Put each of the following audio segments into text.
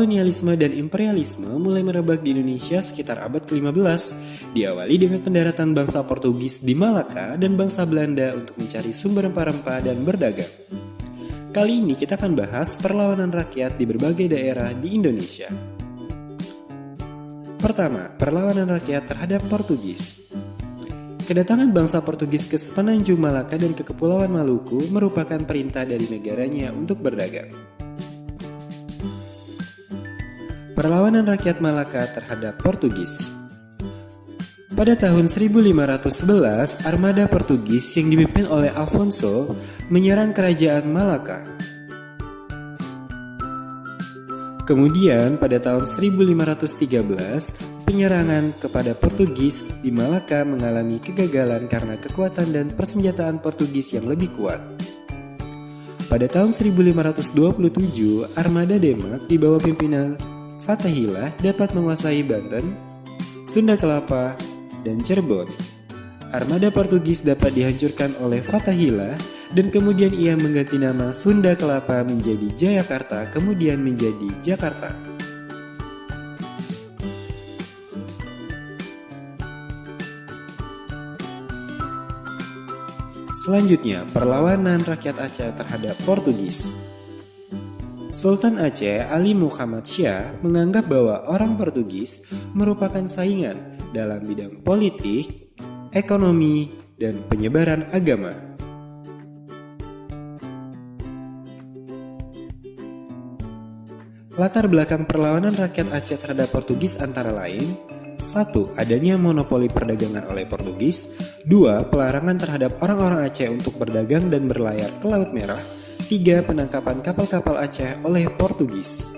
kolonialisme dan imperialisme mulai merebak di Indonesia sekitar abad ke-15, diawali dengan pendaratan bangsa Portugis di Malaka dan bangsa Belanda untuk mencari sumber rempah-rempah dan berdagang. Kali ini kita akan bahas perlawanan rakyat di berbagai daerah di Indonesia. Pertama, perlawanan rakyat terhadap Portugis. Kedatangan bangsa Portugis ke semenanjung Malaka dan ke Kepulauan Maluku merupakan perintah dari negaranya untuk berdagang. Perlawanan rakyat Malaka terhadap Portugis. Pada tahun 1511, armada Portugis yang dipimpin oleh Afonso menyerang kerajaan Malaka. Kemudian pada tahun 1513, penyerangan kepada Portugis di Malaka mengalami kegagalan karena kekuatan dan persenjataan Portugis yang lebih kuat. Pada tahun 1527, armada Denmark di bawah pimpinan Fatahillah dapat menguasai Banten, Sunda Kelapa, dan Cirebon. Armada Portugis dapat dihancurkan oleh Fatahillah dan kemudian ia mengganti nama Sunda Kelapa menjadi Jayakarta, kemudian menjadi Jakarta. Selanjutnya, perlawanan rakyat Aceh terhadap Portugis. Sultan Aceh Ali Muhammad Shah menganggap bahwa orang Portugis merupakan saingan dalam bidang politik, ekonomi, dan penyebaran agama. Latar belakang perlawanan rakyat Aceh terhadap Portugis antara lain: 1. Adanya monopoli perdagangan oleh Portugis. 2. Pelarangan terhadap orang-orang Aceh untuk berdagang dan berlayar ke Laut Merah. 3. Penangkapan kapal-kapal Aceh oleh Portugis.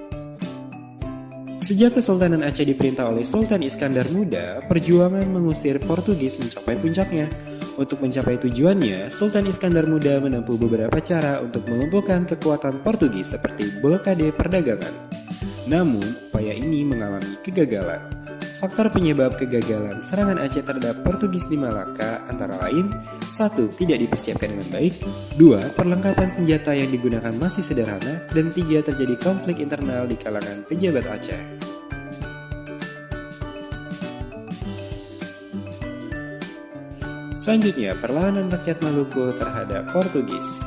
Sejak Kesultanan Aceh diperintah oleh Sultan Iskandar Muda, perjuangan mengusir Portugis mencapai puncaknya. Untuk mencapai tujuannya, Sultan Iskandar Muda menempuh beberapa cara untuk melumpuhkan kekuatan Portugis seperti blokade perdagangan. Namun, upaya ini mengalami kegagalan. Faktor penyebab kegagalan serangan Aceh terhadap Portugis di Malaka antara lain: 1. Tidak dipersiapkan dengan baik. 2. Perlengkapan senjata yang digunakan masih sederhana. Dan 3. Terjadi konflik internal di kalangan pejabat Aceh. Selanjutnya, perlawanan rakyat Maluku terhadap Portugis.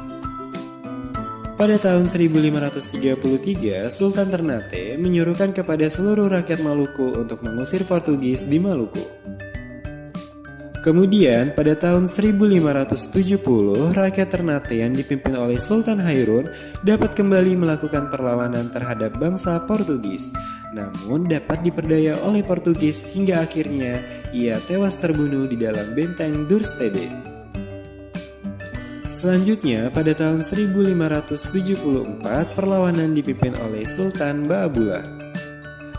Pada tahun 1533, Sultan Ternate menyuruhkan kepada seluruh rakyat Maluku untuk mengusir Portugis di Maluku. Kemudian, pada tahun 1570, rakyat Ternate yang dipimpin oleh Sultan Hairun dapat kembali melakukan perlawanan terhadap bangsa Portugis, namun dapat diperdaya oleh Portugis hingga akhirnya ia tewas terbunuh di dalam benteng Dorstede. Selanjutnya, pada tahun 1574, perlawanan dipimpin oleh Sultan Baabullah.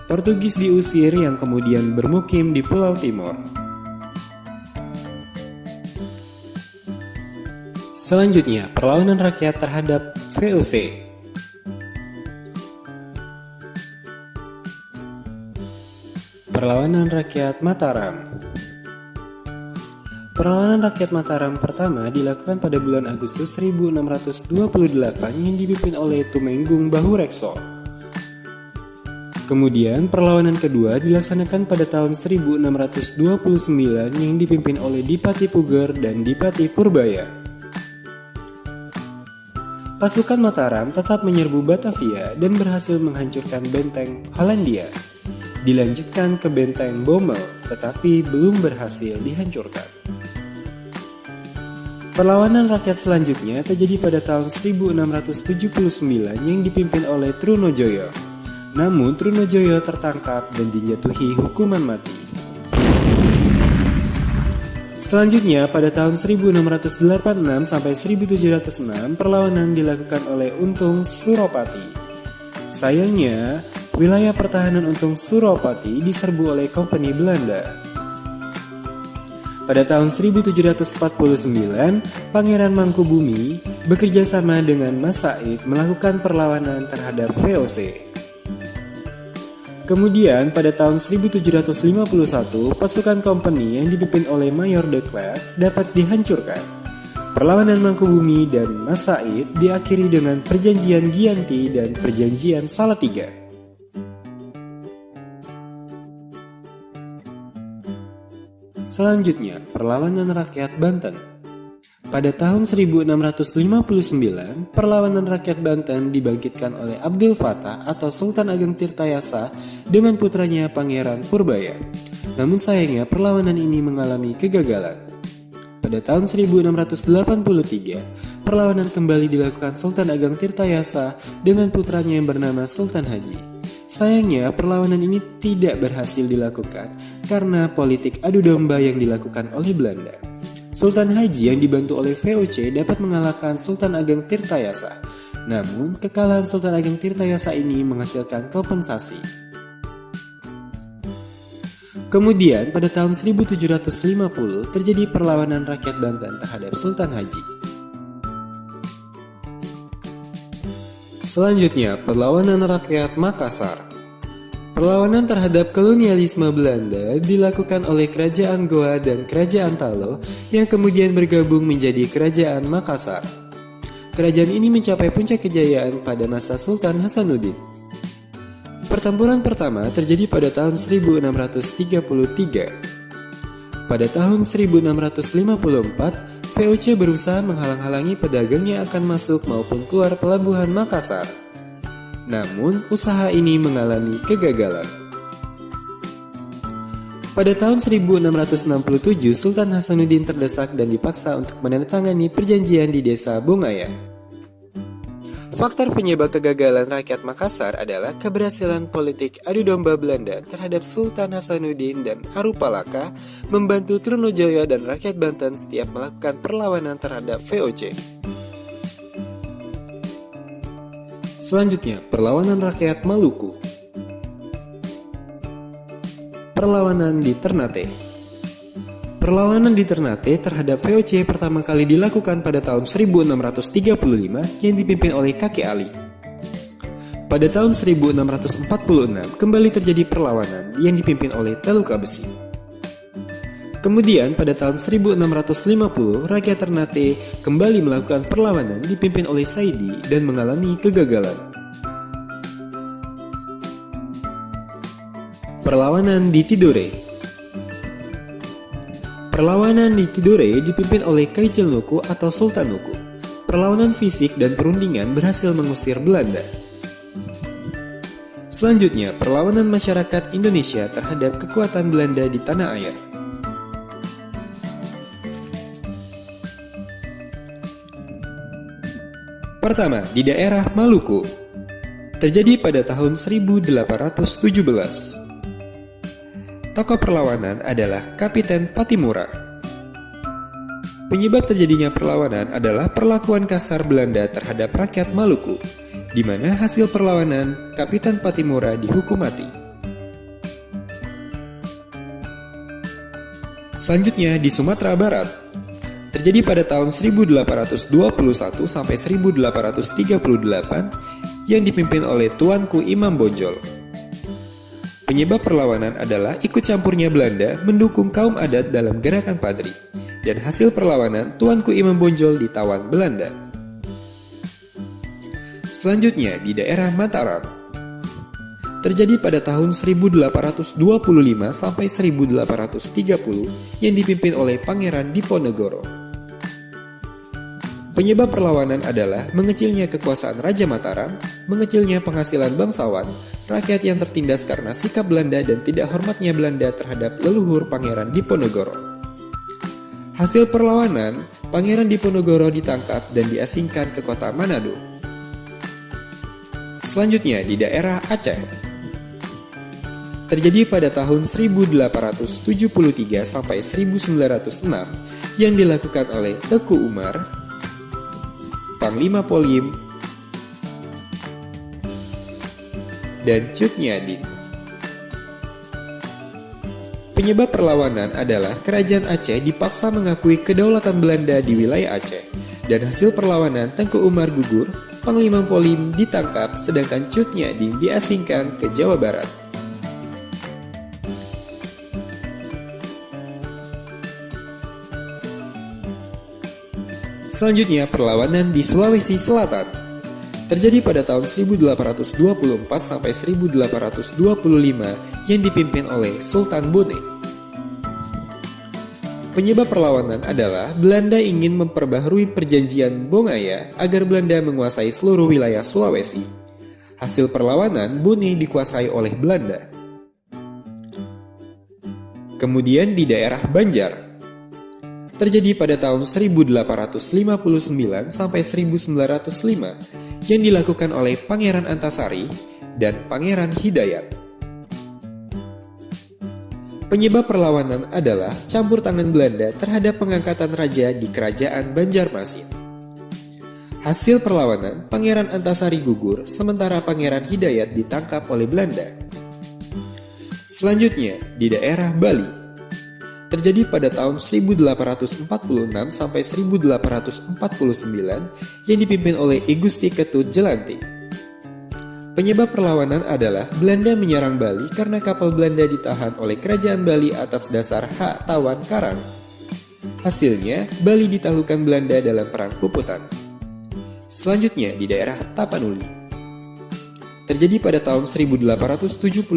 Portugis diusir yang kemudian bermukim di Pulau Timor. Selanjutnya, perlawanan rakyat terhadap VOC. Perlawanan rakyat Mataram. Perlawanan rakyat Mataram pertama dilakukan pada bulan Agustus 1628 yang dipimpin oleh Tumenggung Bahurekso. Kemudian perlawanan kedua dilaksanakan pada tahun 1629 yang dipimpin oleh Dipati Puger dan Dipati Purbaya. Pasukan Mataram tetap menyerbu Batavia dan berhasil menghancurkan benteng Hollandia. Dilanjutkan ke benteng Bommel, tetapi belum berhasil dihancurkan. Perlawanan rakyat selanjutnya terjadi pada tahun 1679 yang dipimpin oleh Trunojoyo. Namun Trunojoyo tertangkap dan dijatuhi hukuman mati. Selanjutnya pada tahun 1686 sampai 1706 perlawanan dilakukan oleh Untung Suropati. Sayangnya, wilayah pertahanan Untung Suropati diserbu oleh Kompeni Belanda. Pada tahun 1749, Pangeran Mangkubumi bekerja sama dengan Mas Said melakukan perlawanan terhadap VOC. Kemudian pada tahun 1751, pasukan Kompeni yang dipimpin oleh Mayor de Klerk dapat dihancurkan. Perlawanan Mangkubumi dan Mas Said diakhiri dengan Perjanjian Giyanti dan Perjanjian Salatiga. Selanjutnya, perlawanan rakyat Banten. Pada tahun 1659, perlawanan rakyat Banten dibangkitkan oleh Abdul Fattah atau Sultan Ageng Tirtayasa dengan putranya Pangeran Purbaya. Namun sayangnya perlawanan ini mengalami kegagalan. Pada tahun 1683, perlawanan kembali dilakukan Sultan Ageng Tirtayasa dengan putranya yang bernama Sultan Haji. Sayangnya perlawanan ini tidak berhasil dilakukan karena politik adu domba yang dilakukan oleh Belanda. Sultan Haji yang dibantu oleh VOC dapat mengalahkan Sultan Ageng Tirtayasa. Namun, kekalahan Sultan Ageng Tirtayasa ini menghasilkan kompensasi. Kemudian, pada tahun 1750 terjadi perlawanan rakyat Banten terhadap Sultan Haji. Selanjutnya, perlawanan rakyat Makassar. Perlawanan terhadap kolonialisme Belanda dilakukan oleh Kerajaan Goa dan Kerajaan Talo yang kemudian bergabung menjadi Kerajaan Makassar. Kerajaan ini mencapai puncak kejayaan pada masa Sultan Hasanuddin. Pertempuran pertama terjadi pada tahun 1633. Pada tahun 1654, VOC berusaha menghalang-halangi pedagang yang akan masuk maupun keluar pelabuhan Makassar. Namun, usaha ini mengalami kegagalan. Pada tahun 1667, Sultan Hasanuddin terdesak dan dipaksa untuk menandatangani perjanjian di desa Bongaya. Faktor penyebab kegagalan rakyat Makassar adalah keberhasilan politik adu domba Belanda terhadap Sultan Hasanuddin dan Arupalaka membantu Trunojoyo dan rakyat Banten setiap melakukan perlawanan terhadap VOC. Selanjutnya, perlawanan rakyat Maluku. Perlawanan di Ternate. Perlawanan di Ternate terhadap VOC pertama kali dilakukan pada tahun 1635 yang dipimpin oleh kakek Ali. Pada tahun 1646 kembali terjadi perlawanan yang dipimpin oleh Teluka Besi. Kemudian pada tahun 1650, rakyat Ternate kembali melakukan perlawanan dipimpin oleh Saidi dan mengalami kegagalan. Perlawanan di Tidore. Perlawanan di Tidore dipimpin oleh Kaijelnuku atau Sultan Nuku. Perlawanan fisik dan perundingan berhasil mengusir Belanda. Selanjutnya, perlawanan masyarakat Indonesia terhadap kekuatan Belanda di tanah air. Pertama, di daerah Maluku. Terjadi pada tahun 1817. Tokoh perlawanan adalah Kapiten Patimura. Penyebab terjadinya perlawanan adalah perlakuan kasar Belanda terhadap rakyat Maluku, di mana hasil perlawanan Kapiten Patimura dihukum mati. Selanjutnya di Sumatera Barat. Terjadi pada tahun 1821 sampai 1838 yang dipimpin oleh Tuanku Imam Bonjol. Penyebab perlawanan adalah ikut campurnya Belanda mendukung kaum adat dalam gerakan Padri, dan hasil perlawanan Tuanku Imam Bonjol ditawan Belanda. Selanjutnya di daerah Mataram. Terjadi pada tahun 1825 sampai 1830 yang dipimpin oleh Pangeran Diponegoro. Penyebab perlawanan adalah mengecilnya kekuasaan Raja Mataram, mengecilnya penghasilan bangsawan, rakyat yang tertindas karena sikap Belanda dan tidak hormatnya Belanda terhadap leluhur Pangeran Diponegoro. Hasil perlawanan, Pangeran Diponegoro ditangkap dan diasingkan ke kota Manado. Selanjutnya di daerah Aceh. Terjadi pada tahun 1873 sampai 1906 yang dilakukan oleh Teku Umar, Panglima Polim, dan Cut Nyadin. Penyebab perlawanan adalah kerajaan Aceh dipaksa mengakui kedaulatan Belanda di wilayah Aceh, dan hasil perlawanan Tengku Umar gugur, Panglima Polim ditangkap, sedangkan Cut Nyadin diasingkan ke Jawa Barat. Selanjutnya, perlawanan di Sulawesi Selatan. Terjadi pada tahun 1824 sampai 1825 yang dipimpin oleh Sultan Bone. Penyebab perlawanan adalah Belanda ingin memperbaharui perjanjian Bongaya agar Belanda menguasai seluruh wilayah Sulawesi. Hasil perlawanan, Bone dikuasai oleh Belanda. Kemudian di daerah Banjar, terjadi pada tahun 1859 sampai 1905 yang dilakukan oleh Pangeran Antasari dan Pangeran Hidayat. Penyebab perlawanan adalah campur tangan Belanda terhadap pengangkatan raja di kerajaan Banjarmasin. Hasil perlawanan, Pangeran Antasari gugur sementara Pangeran Hidayat ditangkap oleh Belanda. Selanjutnya, di daerah Bali, terjadi pada tahun 1846 sampai 1849 yang dipimpin oleh I Gusti Ketut Jelantik. Penyebab perlawanan adalah Belanda menyerang Bali karena kapal Belanda ditahan oleh kerajaan Bali atas dasar hak tawan karang. Hasilnya, Bali ditaklukkan Belanda dalam Perang Puputan. Selanjutnya di daerah Tapanuli, terjadi pada tahun 1878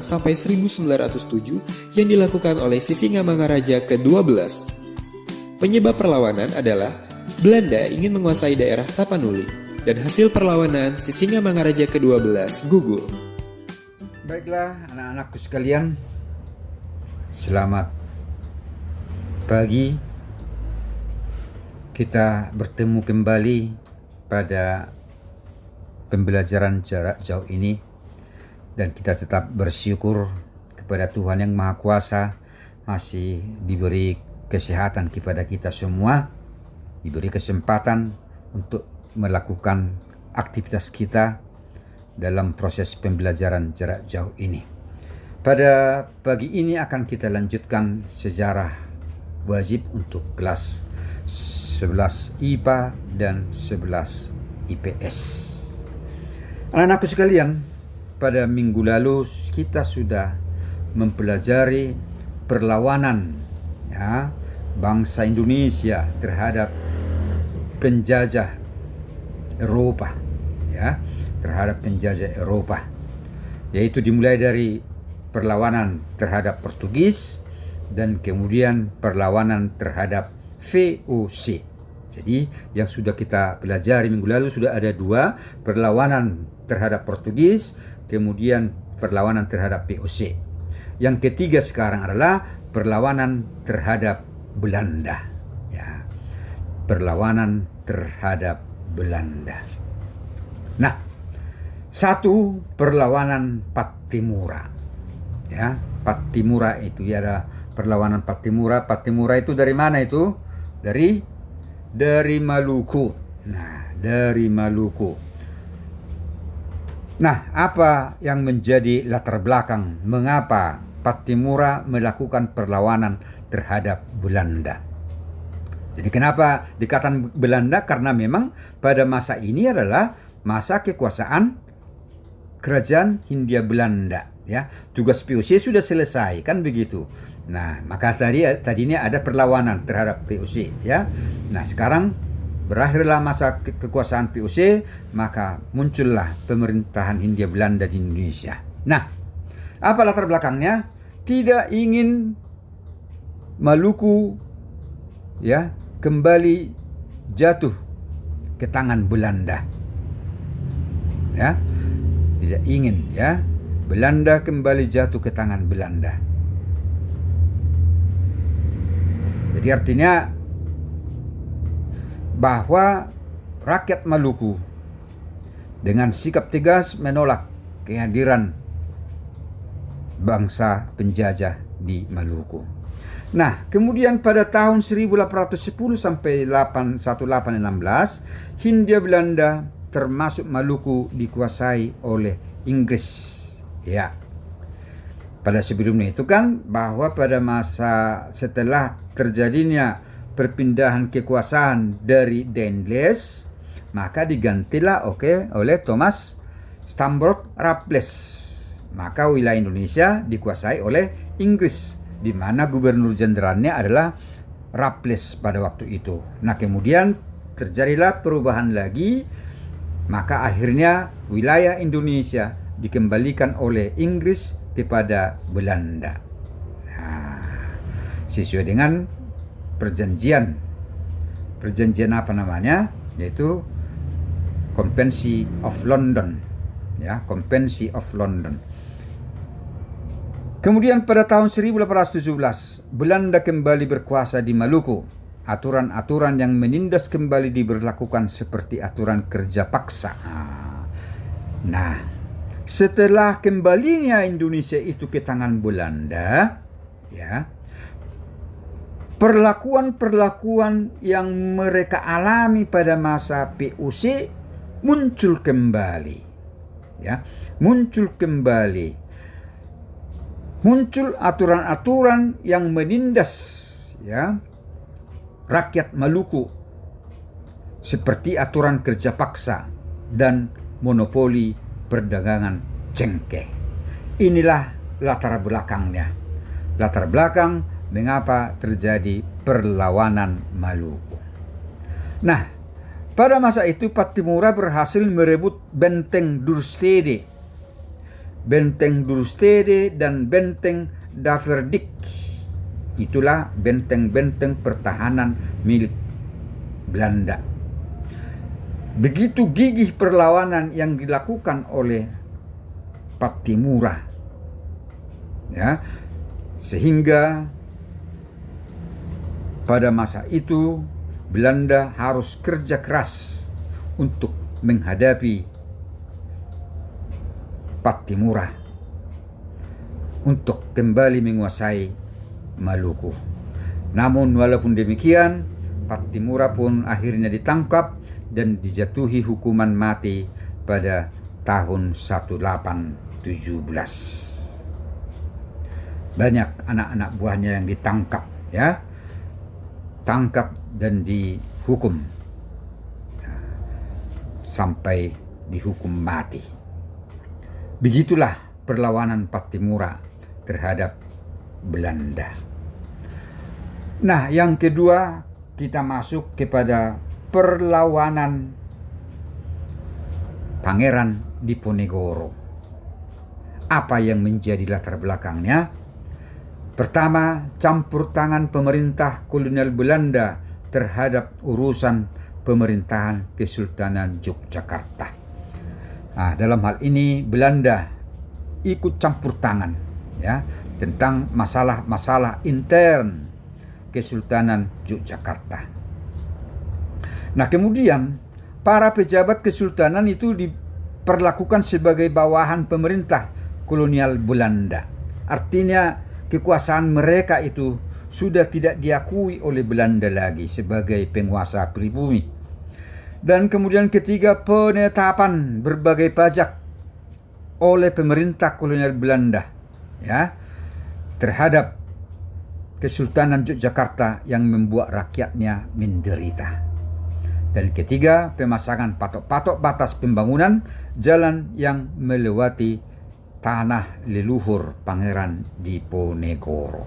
sampai 1907 yang dilakukan oleh Sisingamangaraja ke-12. Penyebab perlawanan adalah Belanda ingin menguasai daerah Tapanuli. Dan hasil perlawanan Sisingamangaraja ke-12 gugur. Baiklah anak-anakku sekalian, selamat pagi. Kita bertemu kembali pada pembelajaran jarak jauh ini, dan kita tetap bersyukur kepada Tuhan Yang Maha Kuasa masih diberi kesehatan kepada kita semua, diberi kesempatan untuk melakukan aktivitas kita dalam proses pembelajaran jarak jauh ini. Pada pagi ini akan kita lanjutkan sejarah wajib untuk kelas 11 IPA dan 11 IPS. Anak-anakku sekalian, pada minggu lalu kita sudah mempelajari perlawanan bangsa Indonesia terhadap penjajah Eropa, terhadap penjajah Eropa, yaitu dimulai dari perlawanan terhadap Portugis dan kemudian perlawanan terhadap VOC. Jadi yang sudah kita pelajari minggu lalu sudah ada 2, perlawanan terhadap Portugis, kemudian perlawanan terhadap VOC. Yang ketiga sekarang adalah perlawanan terhadap Belanda. Perlawanan terhadap Belanda. Nah, satu perlawanan Pattimura. Pattimura itu ada perlawanan Pattimura. Pattimura itu dari mana itu? Dari Maluku. Nah, dari Maluku. Nah, apa yang menjadi latar belakang mengapa Pattimura melakukan perlawanan terhadap Belanda? Jadi kenapa dikatakan Belanda? Karena memang pada masa ini adalah masa kekuasaan kerajaan Hindia Belanda. Tugas VOC sudah selesai, kan begitu. Nah, maka tadinya ada perlawanan terhadap VOC. Nah, sekarang berakhirlah masa kekuasaan VOC, maka muncullah pemerintahan Hindia Belanda di Indonesia. Nah, apa latar belakangnya? Tidak ingin Maluku kembali jatuh ke tangan Belanda. Tidak ingin Belanda kembali jatuh ke tangan Belanda. Jadi artinya bahwa rakyat Maluku dengan sikap tegas menolak kehadiran bangsa penjajah di Maluku. Nah, kemudian pada tahun 1810 sampai 1816, Hindia Belanda termasuk Maluku dikuasai oleh Inggris. Pada sebelumnya itu kan bahwa pada masa setelah terjadinya perpindahan kekuasaan dari Danellis, maka digantilah oleh Thomas Stamford Raffles. Maka wilayah Indonesia dikuasai oleh Inggris, di mana gubernur jenderalnya adalah Raffles pada waktu itu. Nah, kemudian terjadilah perubahan lagi, maka akhirnya wilayah Indonesia dikembalikan oleh Inggris kepada Belanda. Nah, sesuai dengan perjanjian apa namanya, yaitu Konvensi of London, ya, Konvensi of London. Kemudian pada tahun 1817 Belanda kembali berkuasa di Maluku. Aturan-aturan yang menindas kembali diberlakukan seperti aturan kerja paksa. Nah, setelah kembalinya Indonesia itu ke tangan Belanda, ya, perlakuan-perlakuan yang mereka alami pada masa POC muncul kembali, ya, muncul aturan-aturan yang menindas, ya, rakyat Maluku, seperti aturan kerja paksa dan monopoli perdagangan cengkeh. Inilah latar belakangnya. Latar belakang mengapa terjadi perlawanan Maluku. Nah, pada masa itu Pattimura berhasil merebut Benteng Durstede dan Benteng Daverdik. Itulah benteng-benteng pertahanan milik Belanda. Begitu gigih perlawanan yang dilakukan oleh Pattimura, ya, sehingga pada masa itu Belanda harus kerja keras untuk menghadapi Pattimura untuk kembali menguasai Maluku. Namun walaupun demikian, Pattimura pun akhirnya ditangkap dan dijatuhi hukuman mati pada tahun 1817. Banyak anak-anak buahnya yang ditangkap, ya, tangkap dan dihukum sampai dihukum mati. Begitulah perlawanan Pattimura terhadap Belanda. Nah, yang kedua, kita masuk kepada perlawanan Pangeran Diponegoro. Apa yang menjadi latar belakangnya? Pertama, campur tangan pemerintah kolonial Belanda terhadap urusan pemerintahan Kesultanan Yogyakarta. Nah, dalam hal ini Belanda ikut campur tangan, ya, tentang masalah-masalah intern Kesultanan Yogyakarta. Nah, kemudian para pejabat kesultanan itu diperlakukan sebagai bawahan pemerintah kolonial Belanda. Artinya kekuasaan mereka itu sudah tidak diakui oleh Belanda lagi sebagai penguasa pribumi. Dan kemudian ketiga, penetapan berbagai pajak oleh pemerintah kolonial Belanda, ya, terhadap Kesultanan Yogyakarta yang membuat rakyatnya menderita. Dan ketiga, pemasangan patok-patok batas pembangunan jalan yang melewati tanah leluhur Pangeran Diponegoro.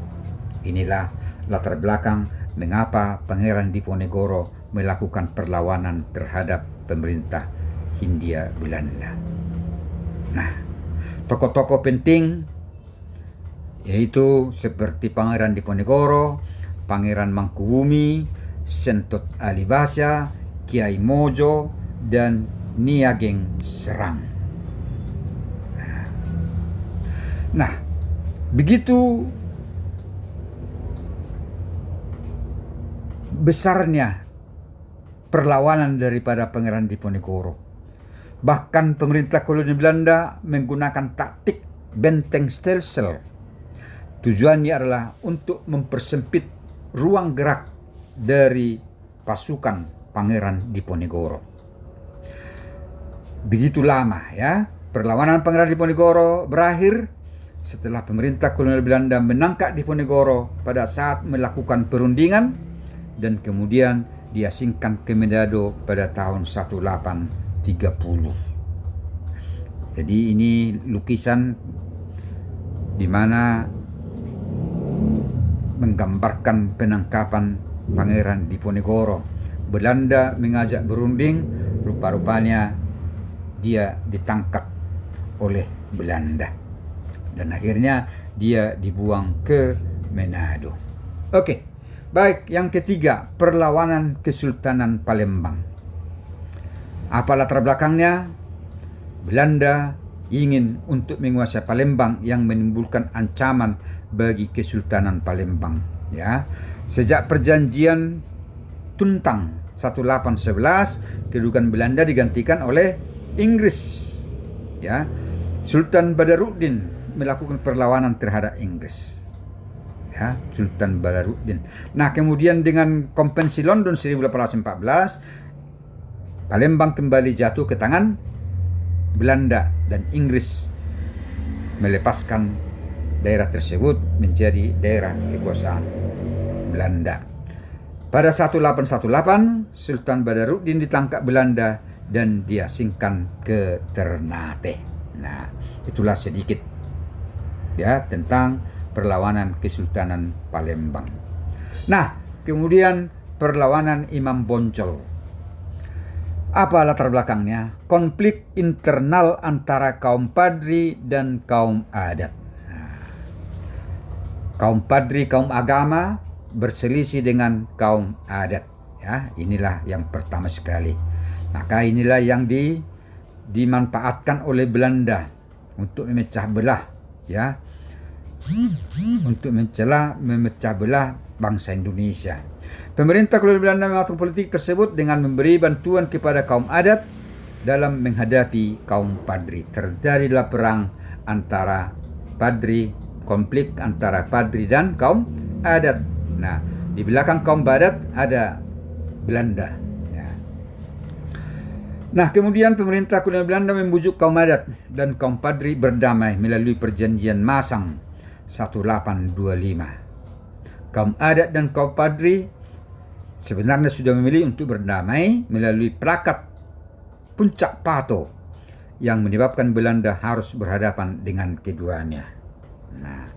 Inilah latar belakang mengapa Pangeran Diponegoro melakukan perlawanan terhadap pemerintah Hindia Belanda. Nah, tokoh-tokoh penting yaitu seperti Pangeran Diponegoro, Pangeran Mangkubumi, Sentot Alibasa, Kiai Mojo, dan Niageng Serang. Nah, begitu besarnya perlawanan daripada Pangeran Diponegoro. Bahkan pemerintah kolonial Belanda menggunakan taktik benteng stelsel. Tujuannya adalah untuk mempersempit ruang gerak dari pasukan Pangeran Diponegoro. Begitu lama, ya, perlawanan Pangeran Diponegoro berakhir setelah pemerintah kolonial Belanda menangkap Diponegoro pada saat melakukan perundingan dan kemudian diasingkan ke Manado pada tahun 1830. Jadi ini lukisan di mana menggambarkan penangkapan Pangeran Diponegoro. Belanda mengajak berunding, rupa-rupanya dia ditangkap oleh Belanda dan akhirnya dia dibuang ke Manado. Oke, Baik, yang ketiga, perlawanan Kesultanan Palembang. Apa latar belakangnya? Belanda ingin untuk menguasai Palembang yang menimbulkan ancaman bagi Kesultanan Palembang. Ya, sejak perjanjian Tuntang 1811, kedudukan Belanda digantikan oleh Inggris. Ya, Sultan Badaruddin melakukan perlawanan terhadap Inggris. Ya, Sultan Badaruddin. Nah, kemudian dengan Konvensi London 1814, Palembang kembali jatuh ke tangan Belanda dan Inggris melepaskan daerah tersebut menjadi daerah kekuasaan Belanda. Pada 1818, Sultan Badaruddin ditangkap Belanda dan diasingkan ke Ternate. Nah, itulah sedikit ya tentang perlawanan Kesultanan Palembang. Nah, kemudian perlawanan Imam Bonjol. Apa latar belakangnya? Konflik internal antara kaum Padri dan kaum adat. Nah, kaum Padri, kaum agama berselisih dengan kaum adat. Ya, inilah yang pertama sekali. Maka inilah yang dimanfaatkan oleh Belanda untuk memecah belah, ya, untuk memecah belah bangsa Indonesia. Pemerintah kolonial Belanda mengatur politik tersebut dengan memberi bantuan kepada kaum adat dalam menghadapi kaum Padri. Terjadilah perang antara Padri, konflik antara Padri dan kaum adat. Nah, di belakang kaum adat ada Belanda. Ya. Nah, kemudian pemerintah kolonial Belanda membujuk kaum adat dan kaum Padri berdamai melalui perjanjian Masang 1825. Kaum adat dan kaum Padri sebenarnya sudah memilih untuk berdamai melalui Plakat Puncak Pato yang menyebabkan Belanda harus berhadapan dengan keduanya. Nah,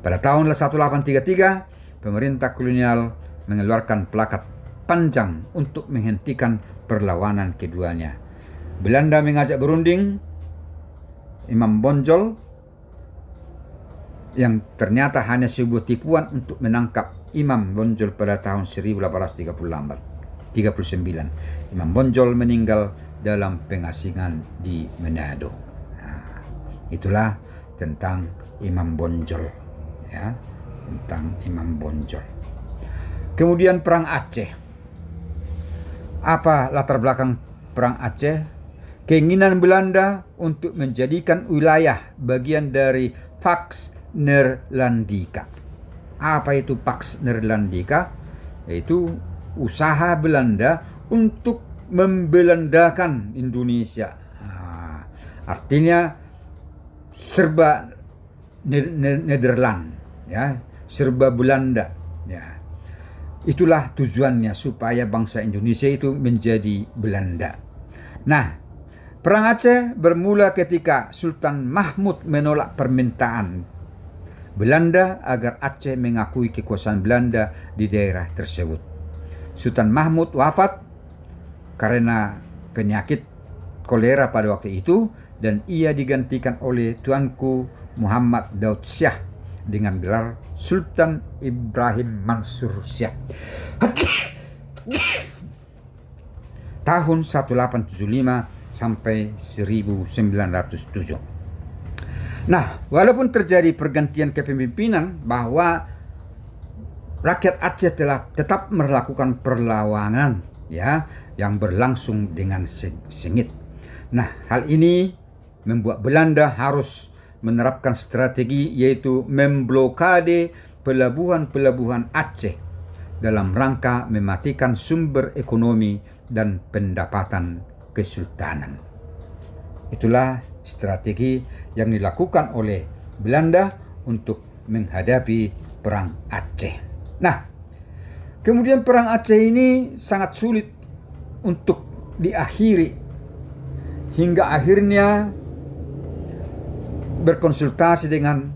pada tahun 1833, pemerintah kolonial mengeluarkan Plakat Panjang untuk menghentikan perlawanan keduanya. Belanda mengajak berunding Imam Bonjol yang ternyata hanya sebuah tipuan untuk menangkap Imam Bonjol pada tahun 1839. Imam Bonjol meninggal dalam pengasingan di Manado. Nah, itulah tentang Imam Bonjol, ya, tentang Imam Bonjol. Kemudian Perang Aceh. Apa latar belakang Perang Aceh? Keinginan Belanda untuk menjadikan wilayah bagian dari Pax Neerlandica. Apa itu Pax Neerlandica? Yaitu usaha Belanda untuk membelandakan Indonesia. Nah, artinya serba Nederland, ya, serba Belanda. Ya. Itulah tujuannya supaya bangsa Indonesia itu menjadi Belanda. Nah, Perang Aceh bermula ketika Sultan Mahmud menolak permintaan Belanda agar Aceh mengakui kekuasaan Belanda di daerah tersebut. Sultan Mahmud wafat karena penyakit kolera pada waktu itu dan ia digantikan oleh tuanku Muhammad Daud Syah dengan gelar Sultan Ibrahim Mansur Syah. Tahun 1875 sampai 1907. Nah, walaupun terjadi pergantian kepemimpinan bahwa rakyat Aceh telah tetap melakukan perlawanan, ya, yang berlangsung dengan sengit. Nah, hal ini membuat Belanda harus menerapkan strategi yaitu memblokade pelabuhan-pelabuhan Aceh dalam rangka mematikan sumber ekonomi dan pendapatan kesultanan. Itulah strategi yang dilakukan oleh Belanda untuk menghadapi Perang Aceh. Nah, kemudian Perang Aceh ini sangat sulit untuk diakhiri hingga akhirnya berkonsultasi dengan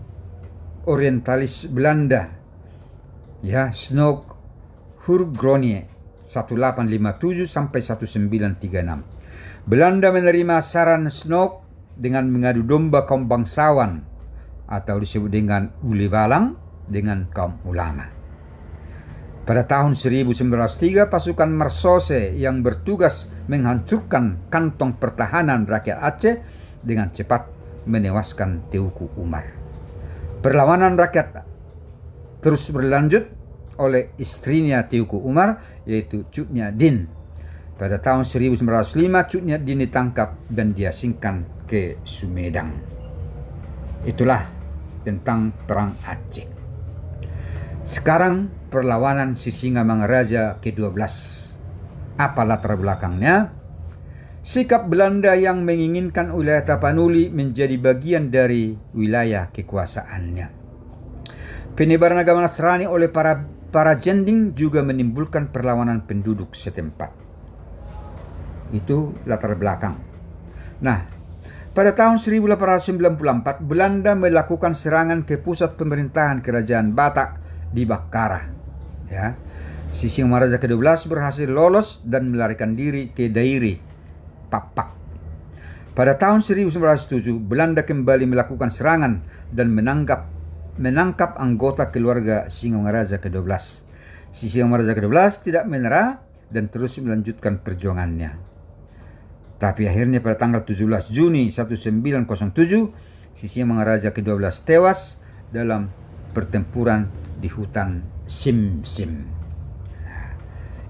orientalis Belanda, ya, Snoek Hurgronje 1857 sampai 1936. Belanda menerima saran Snoek dengan mengadu domba kaum bangsawan atau disebut dengan uli balang dengan kaum ulama. Pada tahun 1903, pasukan Mersose yang bertugas menghancurkan kantong pertahanan rakyat Aceh dengan cepat menewaskan Teuku Umar. Perlawanan rakyat terus berlanjut oleh istrinya Teuku Umar, yaitu Cuk Nyadin. Pada tahun 1905, Cuk Nyadin ditangkap dan diasingkan ke Sumedang. Itulah tentang Perang Aceh. Sekarang perlawanan Sisingamangaraja ke-12. Apa latar belakangnya? Sikap Belanda yang menginginkan wilayah Tapanuli menjadi bagian dari wilayah kekuasaannya. Penyebaran agama Nasrani oleh para jending juga menimbulkan perlawanan penduduk setempat. Itu latar belakang. Nah, pada tahun 1894, Belanda melakukan serangan ke pusat pemerintahan Kerajaan Batak di Bakara. Ya. Sisingamangaraja ke-12 berhasil lolos dan melarikan diri ke Dairi, Papak. Pada tahun 1907, Belanda kembali melakukan serangan dan menangkap anggota keluarga Sisingamangaraja ke-12. Sisingamangaraja ke-12 tidak menyerah dan terus melanjutkan perjuangannya. Tapi akhirnya pada tanggal 17 Juni 1907, Sisingamangaraja ke-12 tewas dalam pertempuran di hutan Sim-Sim. Nah,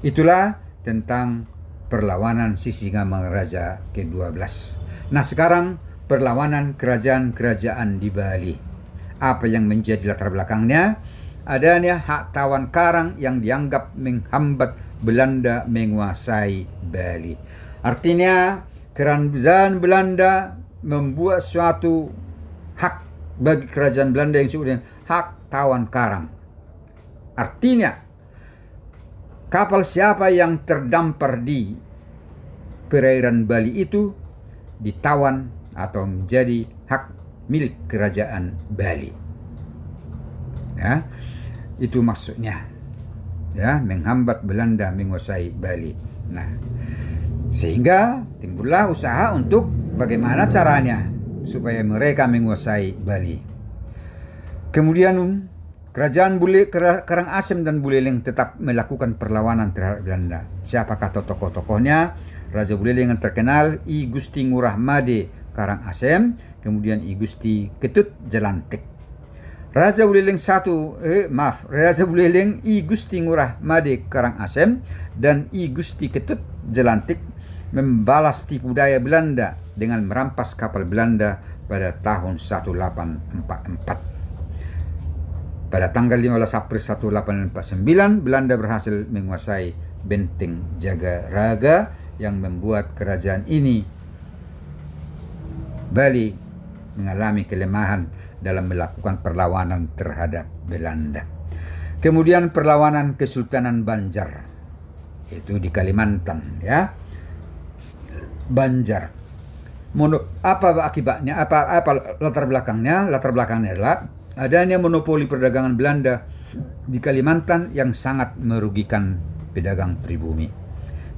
itulah tentang perlawanan Sisingamangaraja ke-12. Nah, sekarang perlawanan kerajaan-kerajaan di Bali. Apa yang menjadi latar belakangnya? Adanya hak tawan karang yang dianggap menghambat Belanda menguasai Bali. Artinya, kerajaan Belanda membuat suatu hak bagi kerajaan Belanda yang disebut dengan hak tawan karang. Artinya, kapal siapa yang terdampar di perairan Bali itu ditawan atau menjadi hak milik kerajaan Bali. Ya, itu maksudnya. Ya, menghambat Belanda menguasai Bali. Nah, sehingga timbullah usaha untuk bagaimana caranya supaya mereka menguasai Bali. Kemudian kerajaan Karangasem dan Buleleng tetap melakukan perlawanan terhadap Belanda. Siapakah tokoh-tokohnya? Raja Buleleng yang terkenal I Gusti Ngurah Made Karangasem, kemudian I Gusti Ketut Jelantik. Raja Buleleng I Gusti Ngurah Made Karangasem dan I Gusti Ketut Jelantik membalas tipu daya Belanda dengan merampas kapal Belanda pada tahun 1844. Pada tanggal 15 April 1849, Belanda berhasil menguasai benteng Jagaraga yang membuat kerajaan ini Bali mengalami kelemahan dalam melakukan perlawanan terhadap Belanda. Kemudian perlawanan Kesultanan Banjar, itu di Kalimantan, ya. Banjar. Apa akibatnya? Apa latar belakangnya? Latar belakangnya adalah adanya monopoli perdagangan Belanda di Kalimantan yang sangat merugikan pedagang pribumi.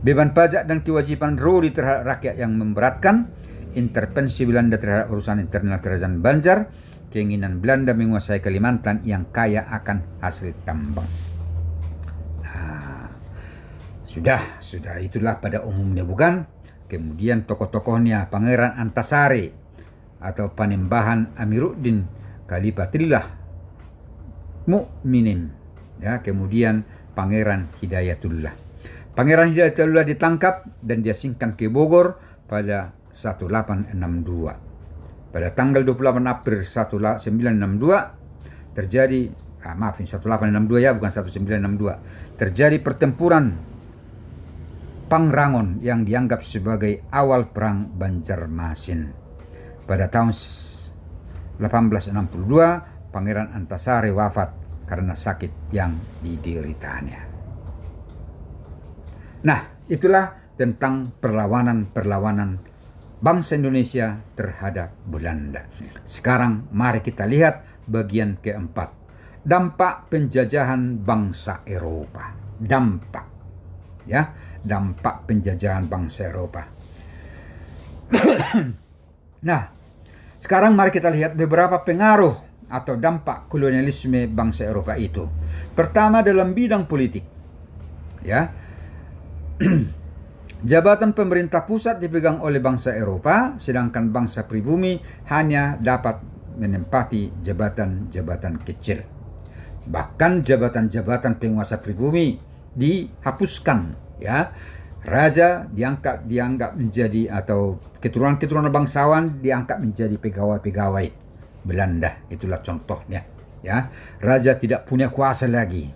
Beban pajak dan kewajiban roli terhadap rakyat yang memberatkan, intervensi Belanda terhadap urusan internal kerajaan Banjar, keinginan Belanda menguasai Kalimantan yang kaya akan hasil tambang. Nah, sudah itulah pada umumnya, bukan? Kemudian tokoh-tokohnya Pangeran Antasari atau Panembahan Amiruddin Kalifatullah Mukminin, ya. Kemudian Pangeran Hidayatullah. Pangeran Hidayatullah ditangkap dan diasingkan ke Bogor pada 1862. Pada tanggal 28 April 1962 terjadi 1862 ya, bukan 1962. Terjadi pertempuran Pangrangon yang dianggap sebagai awal perang Banjarmasin. Pada tahun 1862 Pangeran Antasari wafat karena sakit yang dideritanya. Nah, itulah tentang perlawanan bangsa Indonesia terhadap Belanda. Sekarang mari kita lihat bagian keempat. Dampak penjajahan bangsa Eropa. Dampak penjajahan bangsa Eropa. Nah, sekarang mari kita lihat beberapa pengaruh atau dampak kolonialisme bangsa Eropa itu. Pertama, dalam bidang politik. Ya. Jabatan pemerintah pusat dipegang oleh bangsa Eropa, sedangkan bangsa pribumi hanya dapat menempati jabatan-jabatan kecil. Bahkan jabatan-jabatan penguasa pribumi dihapuskan, ya. Raja dianggap menjadi, atau keturunan-keturunan bangsawan diangkat menjadi pegawai-pegawai Belanda. Itulah contohnya, ya. Raja tidak punya kuasa lagi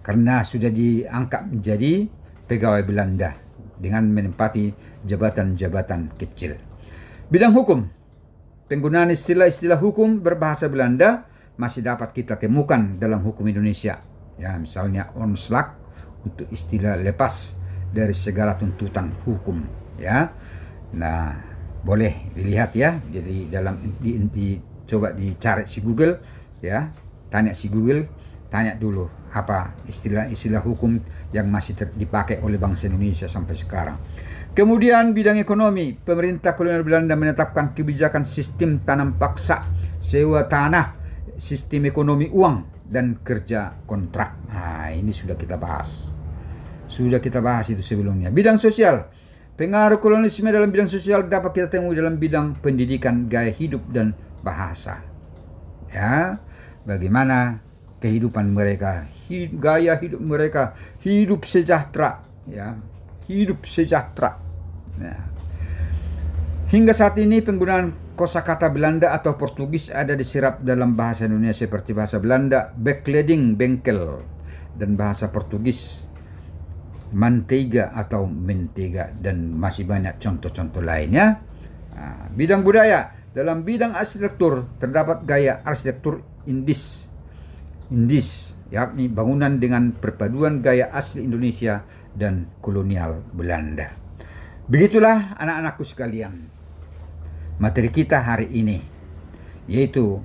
karena sudah diangkat menjadi pegawai Belanda dengan menempati jabatan-jabatan kecil. Bidang hukum, penggunaan istilah-istilah hukum berbahasa Belanda masih dapat kita temukan dalam hukum Indonesia. Ya, misalnya onslaught untuk istilah lepas dari segala tuntutan hukum, ya. Nah, boleh dilihat, ya. Jadi coba dicari si Google, ya. Tanya si Google, tanya dulu apa istilah-istilah hukum yang masih dipakai oleh bangsa Indonesia sampai sekarang. Kemudian bidang ekonomi, pemerintah kolonial Belanda menetapkan kebijakan sistem tanam paksa, sewa tanah, sistem ekonomi uang, dan kerja kontrak. Nah, ini sudah kita bahas. Sudah kita bahas itu sebelumnya. Bidang sosial, pengaruh kolonialisme dalam bidang sosial dapat kita temui dalam bidang pendidikan, gaya hidup, dan bahasa. Ya, bagaimana kehidupan mereka, gaya hidup mereka, hidup sejahtera, ya, hidup sejahtera. Ya. Hingga saat ini penggunaan kosakata Belanda atau Portugis ada diserap dalam bahasa Indonesia seperti bahasa Belanda bekleding, bengkel, dan bahasa Portugis manteiga atau mentega, dan masih banyak contoh-contoh lainnya. Nah, bidang budaya, dalam bidang arsitektur terdapat gaya arsitektur Indis, yakni bangunan dengan perpaduan gaya asli Indonesia dan kolonial Belanda. Begitulah anak-anakku sekalian, materi kita hari ini, yaitu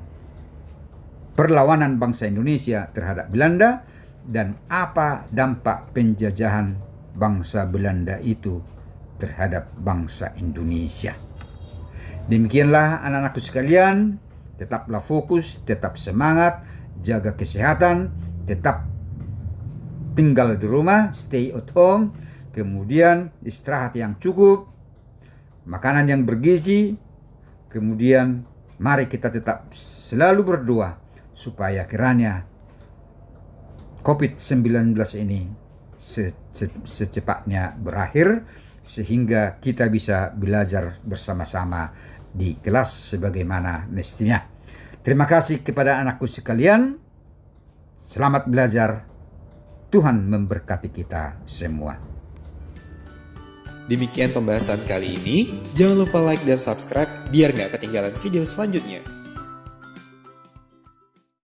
perlawanan bangsa Indonesia terhadap Belanda dan apa dampak penjajahan bangsa Belanda itu terhadap bangsa Indonesia. Demikianlah anak-anakku sekalian, tetaplah fokus, tetap semangat, jaga kesehatan, tetap tinggal di rumah, stay at home, kemudian istirahat yang cukup, makanan yang bergizi, kemudian mari kita tetap selalu berdoa supaya kiranya COVID-19 ini secepatnya berakhir, sehingga kita bisa belajar bersama-sama di kelas sebagaimana mestinya. Terima kasih kepada anakku sekalian. Selamat belajar. Tuhan memberkati kita semua. Demikian pembahasan kali ini. Jangan lupa like dan subscribe biar nggak ketinggalan video selanjutnya.